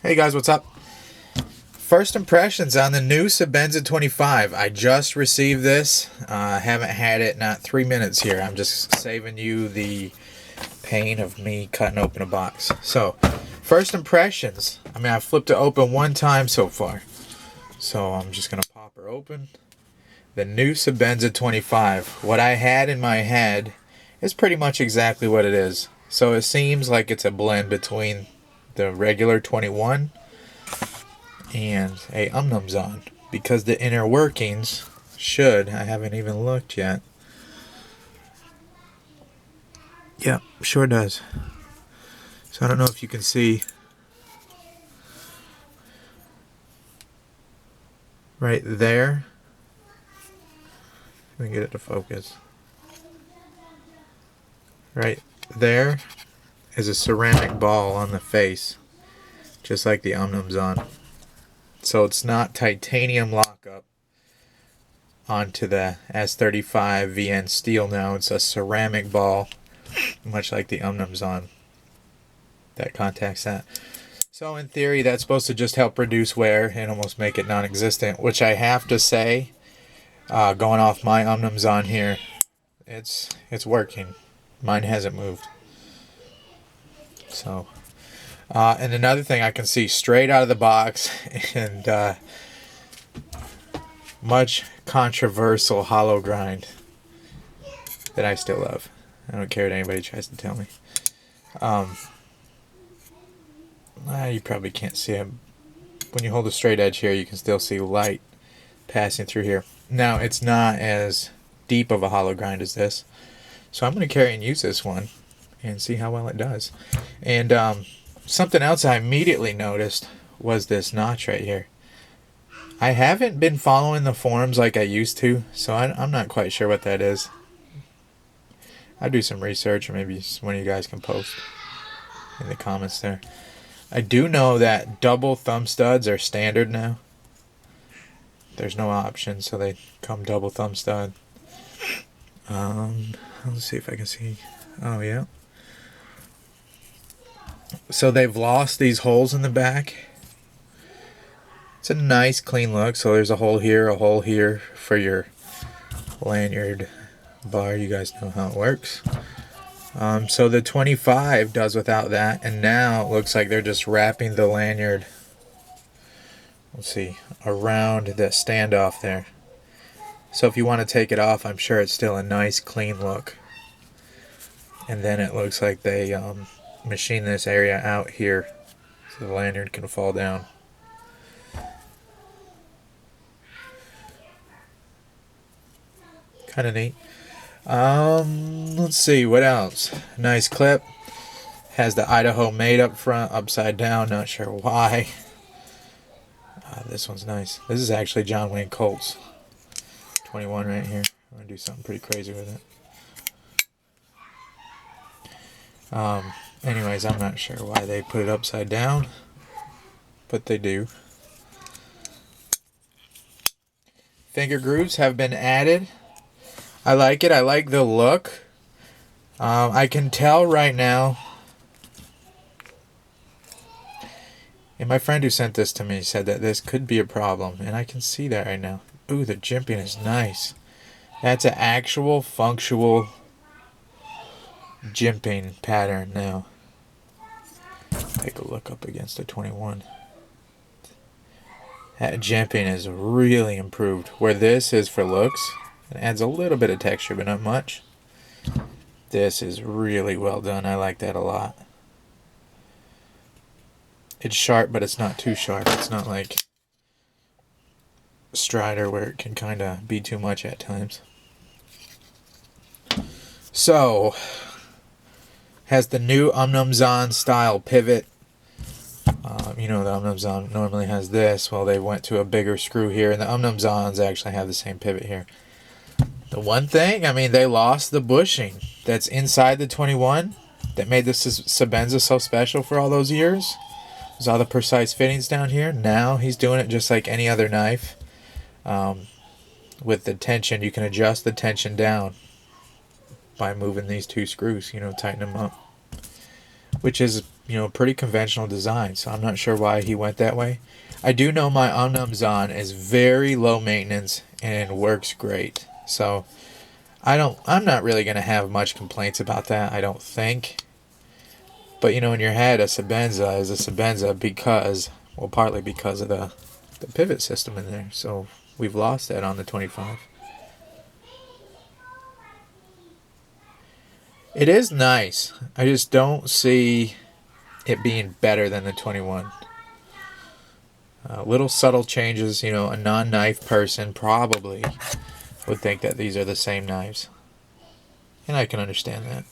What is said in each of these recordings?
Hey guys, what's up? First impressions on the new Sebenza 25. I just received this. I haven't had it not 3 minutes here. I'm just saving you the pain of me cutting open a box. So, first impressions. I've flipped it open one time so far. So I'm just going to pop her open. The new Sebenza 25. What I had in my head is pretty much exactly what it is. So it seems like it's a blend between the regular 21 and a Umnumzon, because the inner workings should, I haven't even looked yet. Yeah, sure does. So I don't know if you can see right there. Let me get it to focus. Right there is a ceramic ball on the face, just like the Umnumzon. So it's not titanium lockup onto the S35 VN steel now. It's a ceramic ball, much like the Umnumzon that contacts that. So in theory, that's supposed to just help reduce wear and almost make it non-existent, which I have to say, going off my Umnumzon here, it's working. Mine hasn't moved. So, and another thing I can see straight out of the box, and much controversial hollow grind that I still love. I don't care what anybody tries to tell me. You probably can't see it. When you hold a straight edge here, you can still see light passing through here. Now, it's not as deep of a hollow grind as this, so I'm going to carry and use this one and see how well it does. And something else I immediately noticed was this notch right here. I haven't been following the forums like I used to, so I'm not quite sure what that is. I'll do some research, or maybe one of you guys can post in the comments there. I do know that double thumb studs are standard now. There's no option, so they come double thumb stud. Let's see if I can see. Oh, yeah. So they've lost these holes in the back. It's a nice clean look. So there's a hole here for your lanyard bar. You guys know how it works. So the 25 does without that, and now it looks like they're just wrapping the lanyard, let's see, around the standoff there. So if you want to take it off, I'm sure it's still a nice clean look. And then it looks like they machine this area out here so the lanyard can fall down. Kind of neat. Let's see, what else? Nice clip. Has the Idaho made up front, upside down, not sure why. This one's nice. This is actually John Wayne Colt's 21 right here. I'm going to do something pretty crazy with it. Anyways, I'm not sure why they put it upside down, but they do. Finger grooves have been added. I like it. I like the look. I can tell right now, and my friend who sent this to me said that this could be a problem, and I can see that right now. Ooh, the jimping is nice. That's an actual functional jimping pattern now. Take a look up against the 21. That jimping is really improved. Where this is for looks, it adds a little bit of texture, but not much. This is really well done. I like that a lot. It's sharp, but it's not too sharp. It's not like Strider where it can kind of be too much at times. So, has the new Umnumzon style pivot. The Umnumzon normally has this. Well, they went to a bigger screw here, and the Umnumzons actually have the same pivot here. The one thing, they lost the bushing that's inside the 21 that made this Sebenza so special for all those years. There's all the precise fittings down here. Now he's doing it just like any other knife. With the tension, you can adjust the tension down by moving these two screws, tighten them up. which is, pretty conventional design. So I'm not sure why he went that way. I do know my Omnumzon is very low maintenance and works great. So I'm not really going to have much complaints about that, I don't think. But in your head, a Sebenza is a Sebenza because, well, partly because of the pivot system in there. So we've lost that on the 25. It is nice. I just don't see it being better than the 21. Little subtle changes, a non-knife person probably would think that these are the same knives. And I can understand that.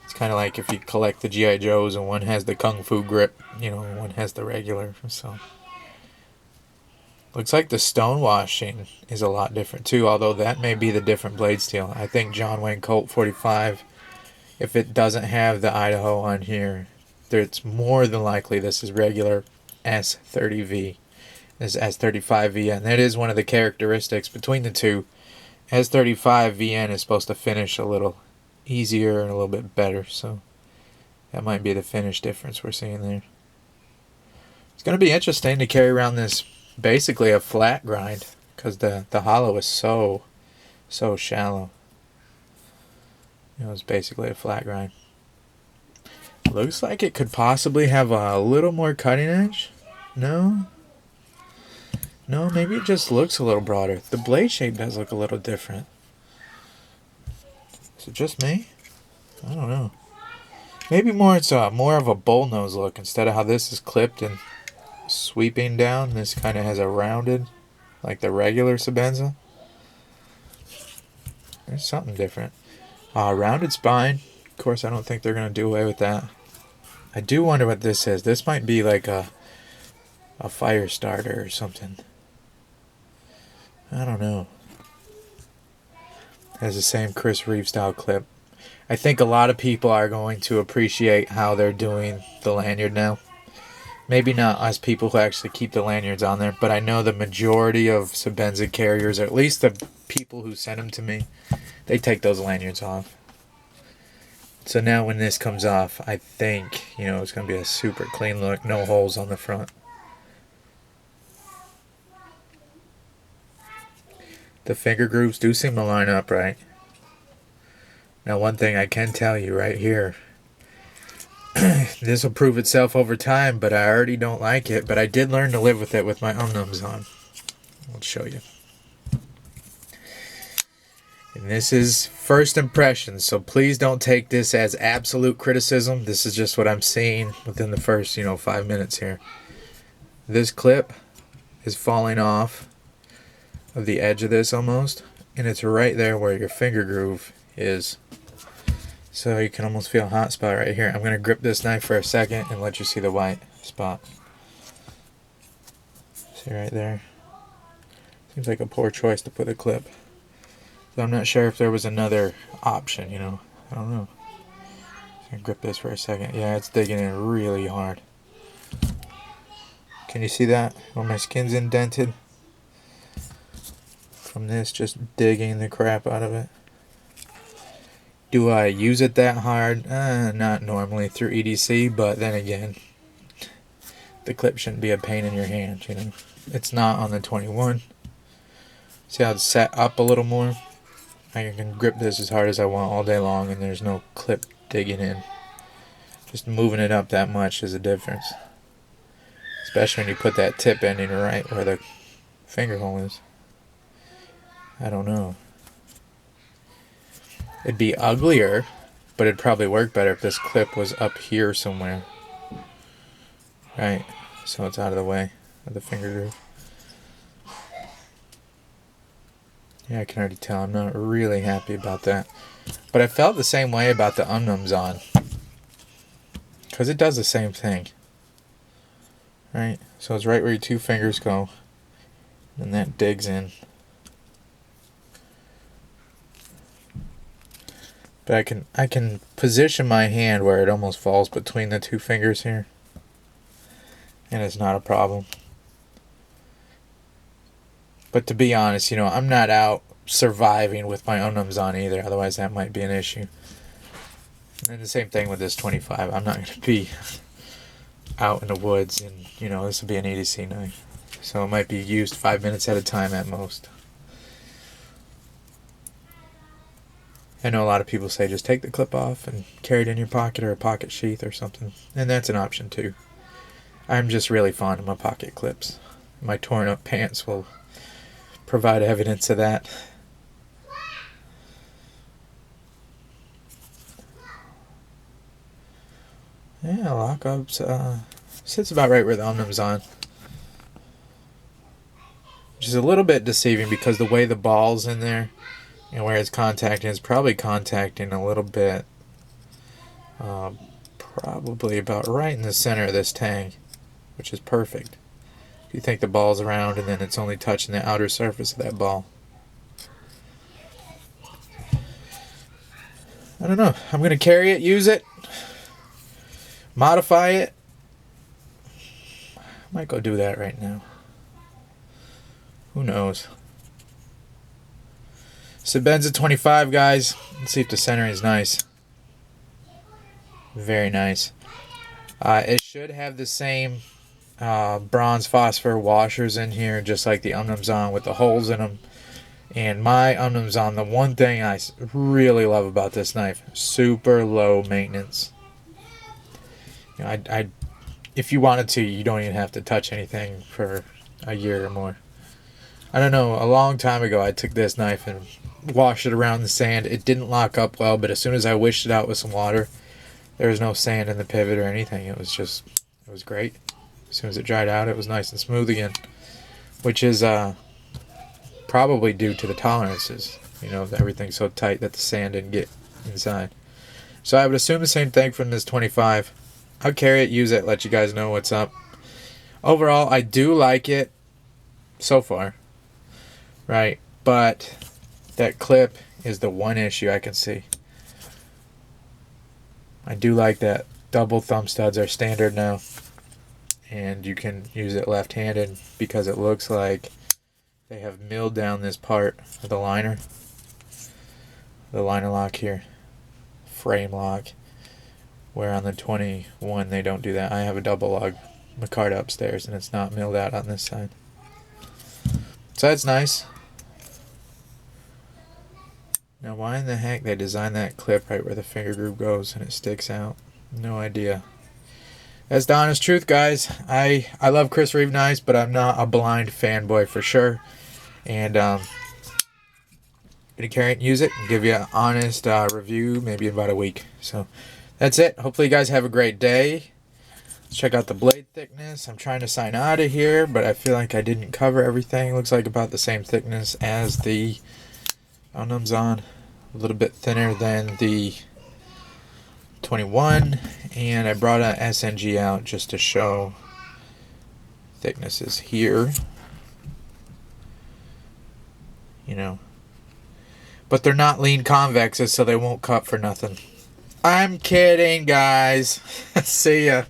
It's kind of like if you collect the G.I. Joes and one has the Kung Fu grip, one has the regular. So looks like the stonewashing is a lot different too, although that may be the different blade steel. I think John Wayne Colt 45, if it doesn't have the Idaho on here, it's more than likely this is regular S30V. This is S35VN. That is one of the characteristics between the two. S35VN is supposed to finish a little easier and a little bit better, so that might be the finish difference we're seeing there. It's going to be interesting to carry around this basically a flat grind because the hollow is so shallow. It's basically a flat grind. Looks like it could possibly have a little more cutting edge. No, maybe it just looks a little broader. The blade shape does look a little different. Is it just me? I don't know. Maybe it's more of a bullnose look instead of how this is clipped and sweeping down. This kind of has a rounded, like the regular Sebenza. There's something different. Rounded spine. Of course, I don't think they're going to do away with that. I do wonder what this is. This might be like a fire starter or something. I don't know. It has the same Chris Reeve style clip. I think a lot of people are going to appreciate how they're doing the lanyard now. Maybe not us people who actually keep the lanyards on there, but I know the majority of Sebenza carriers, or at least the people who send them to me, they take those lanyards off. So now when this comes off, I think, it's going to be a super clean look. No holes on the front. The finger grooves do seem to line up right. Now one thing I can tell you right here, this will prove itself over time, but I already don't like it, but I did learn to live with it with my Omnumzon. I'll show you. And this is first impressions, so please don't take this as absolute criticism. This is just what I'm seeing within the first, 5 minutes here. This clip is falling off of the edge of this almost, and it's right there where your finger groove is. So you can almost feel a hot spot right here. I'm going to grip this knife for a second and let you see the white spot. See right there? Seems like a poor choice to put a clip. So I'm not sure if there was another option, I don't know. I'm going to grip this for a second. Yeah, it's digging in really hard. Can you see that? Where my skin's indented? From this, just digging the crap out of it. Do I use it that hard? Not normally through EDC, but then again, the clip shouldn't be a pain in your hand, It's not on the 21. See how it's set up a little more? I can grip this as hard as I want all day long and there's no clip digging in. Just moving it up that much is a difference. Especially when you put that tip ending right where the finger hole is. I don't know. It'd be uglier, but it'd probably work better if this clip was up here somewhere. Right, so it's out of the way of the finger groove. Yeah, I can already tell I'm not really happy about that. But I felt the same way about the Omnumzon. Because it does the same thing. Right, so it's right where your two fingers go. And that digs in. But I can position my hand where it almost falls between the two fingers here. And it's not a problem. But to be honest, I'm not out surviving with my Omnumzon either. Otherwise that might be an issue. And the same thing with this 25. I'm not going to be out in the woods, and you know, this will be an EDC knife. So it might be used 5 minutes at a time at most. I know a lot of people say just take the clip off and carry it in your pocket or a pocket sheath or something. And that's an option too. I'm just really fond of my pocket clips. My torn up pants will provide evidence of that. Yeah, lockups sits about right where the omnum's on. Which is a little bit deceiving because the way the ball's in there and where it's contacting is probably contacting a little bit, probably about right in the center of this tang, which is perfect. If you think the ball's around and then it's only touching the outer surface of that ball. I don't know. I'm going to carry it, use it, modify it. I might go do that right now. Who knows? Sebenza 25, guys. Let's see if the centering is nice. Very nice. It should have the same bronze phosphor washers in here, just like the Omnumzon with the holes in them. And my Omnumzon, the one thing I really love about this knife, super low maintenance. You know, if you wanted to, you don't even have to touch anything for a year or more. I don't know, a long time ago I took this knife and washed it around the sand. It didn't lock up well, but as soon as I wished it out with some water, there was no sand in the pivot or anything. It was great. As soon as it dried out, it was nice and smooth again, which is probably due to the tolerances. You know, everything's so tight that the sand didn't get inside. So I would assume the same thing from this 25. I'll carry it, use it, let you guys know what's up. Overall, I do like it so far, right? But that clip is the one issue I can see. I do like that double thumb studs are standard now, and you can use it left-handed because it looks like they have milled down this part of the liner lock here, frame lock, where on the 21 they don't do that. I have a double log micarta upstairs and it's not milled out on this side, so that's nice. Now, why in the heck they designed that clip right where the finger groove goes and it sticks out? No idea. That's the honest truth, guys. I love Chris Reeve knives, but I'm not a blind fanboy for sure. And gonna carry it and use it and give you an honest review maybe in about a week. So that's it. Hopefully you guys have a great day. Let's check out the blade thickness. I'm trying to sign out of here, but I feel like I didn't cover everything. Looks like about the same thickness as the Omnumzon. A little bit thinner than the 21, and I brought an SNG out just to show thicknesses here, you know, but they're not lean convexes, so they won't cut for nothing. I'm kidding, guys. See ya.